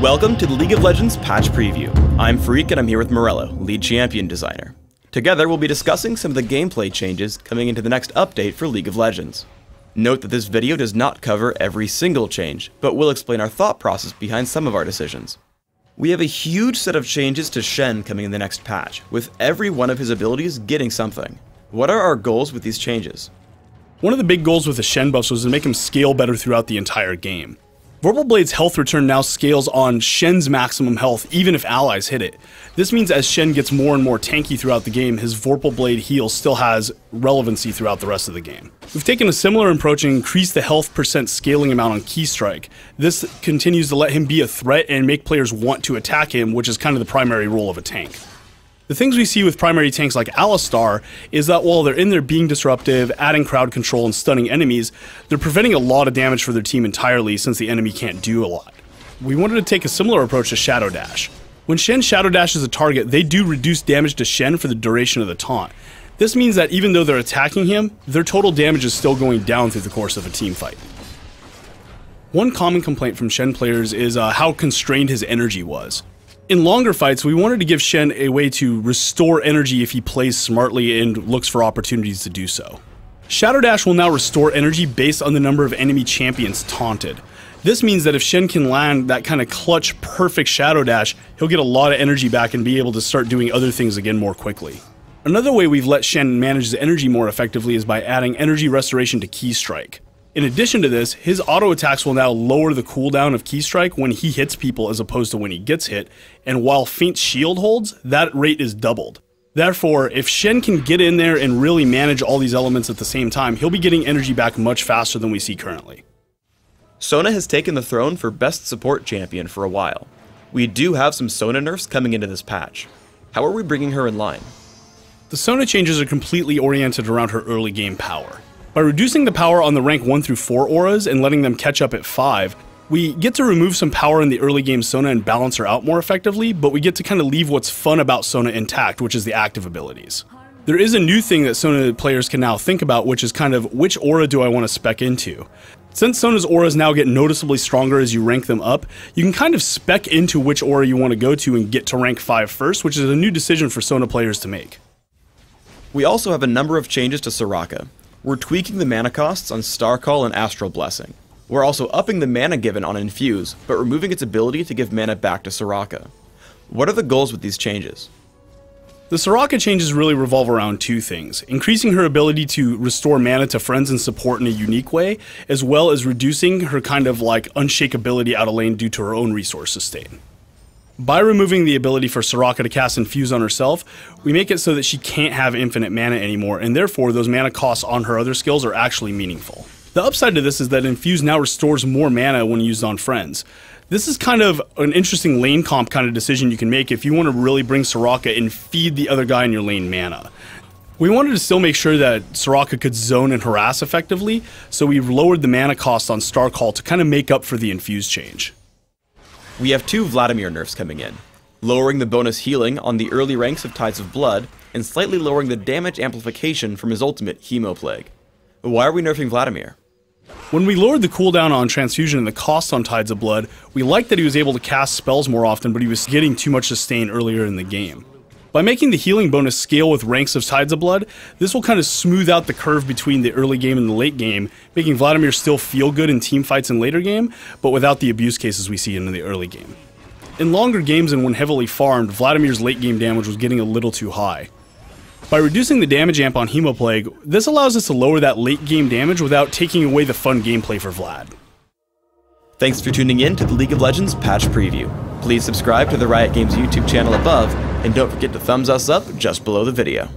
Welcome to the League of Legends Patch Preview. I'm Freak and I'm here with Morello, lead champion designer. Together we'll be discussing some of the gameplay changes coming into the next update for League of Legends. Note that this video does not cover every single change, but will explain our thought process behind some of our decisions. We have a huge set of changes to Shen coming in the next patch, with every one of his abilities getting something. What are our goals with these changes? One of the big goals with the Shen buffs was to make him scale better throughout the entire game. Vorpal Blade's health return now scales on Shen's maximum health even if allies hit it. This means as Shen gets more and more tanky throughout the game, his Vorpal Blade heal still has relevancy throughout the rest of the game. We've taken a similar approach and increased the health percent scaling amount on Keystrike. This continues to let him be a threat and make players want to attack him, which is kind of the primary role of a tank. The things we see with primary tanks like Alistar is that while they're in there being disruptive, adding crowd control and stunning enemies, they're preventing a lot of damage for their team entirely since the enemy can't do a lot. We wanted to take a similar approach to Shadow Dash. When Shen Shadow Dashes a target, they do reduce damage to Shen for the duration of the taunt. This means that even though they're attacking him, their total damage is still going down through the course of a team fight. One common complaint from Shen players is how constrained his energy was. In longer fights, we wanted to give Shen a way to restore energy if he plays smartly and looks for opportunities to do so. Shadow Dash will now restore energy based on the number of enemy champions taunted. This means that if Shen can land that kind of clutch, perfect Shadow Dash, he'll get a lot of energy back and be able to start doing other things again more quickly. Another way we've let Shen manage his energy more effectively is by adding energy restoration to Keystrike. In addition to this, his auto attacks will now lower the cooldown of Keystrike when he hits people as opposed to when he gets hit, and while Faint Shield holds, that rate is doubled. Therefore, if Shen can get in there and really manage all these elements at the same time, he'll be getting energy back much faster than we see currently. Sona has taken the throne for best support champion for a while. We do have some Sona nerfs coming into this patch. How are we bringing her in line? The Sona changes are completely oriented around her early game power. By reducing the power on the rank 1 through 4 auras and letting them catch up at 5, we get to remove some power in the early game Sona and balance her out more effectively, but we get to kind of leave what's fun about Sona intact, which is the active abilities. There is a new thing that Sona players can now think about, which is kind of which aura do I want to spec into? Since Sona's auras now get noticeably stronger as you rank them up, you can kind of spec into which aura you want to go to and get to rank 5 first, which is a new decision for Sona players to make. We also have a number of changes to Soraka. We're tweaking the mana costs on Star Call and Astral Blessing. We're also upping the mana given on Infuse, but removing its ability to give mana back to Soraka. What are the goals with these changes? The Soraka changes really revolve around two things: increasing her ability to restore mana to friends and support in a unique way, as well as reducing her kind of like unshakability out of lane due to her own resource sustain. By removing the ability for Soraka to cast Infuse on herself, we make it so that she can't have infinite mana anymore, and therefore those mana costs on her other skills are actually meaningful. The upside to this is that Infuse now restores more mana when used on friends. This is kind of an interesting lane comp kind of decision you can make if you want to really bring Soraka and feed the other guy in your lane mana. We wanted to still make sure that Soraka could zone and harass effectively, so we've lowered the mana cost on Star Call to kind of make up for the Infuse change. We have 2 Vladimir nerfs coming in, lowering the bonus healing on the early ranks of Tides of Blood, and slightly lowering the damage amplification from his ultimate, Hemoplague. Why are we nerfing Vladimir? When we lowered the cooldown on Transfusion and the cost on Tides of Blood, we liked that he was able to cast spells more often, but he was getting too much sustain earlier in the game. By making the healing bonus scale with ranks of Tides of Blood, this will kind of smooth out the curve between the early game and the late game, making Vladimir still feel good in team fights in later game, but without the abuse cases we see in the early game. In longer games and when heavily farmed, Vladimir's late game damage was getting a little too high. By reducing the damage amp on Hemoplague, this allows us to lower that late game damage without taking away the fun gameplay for Vlad. Thanks for tuning in to the League of Legends Patch Preview. Please subscribe to the Riot Games YouTube channel above, and don't forget to thumbs us up just below the video.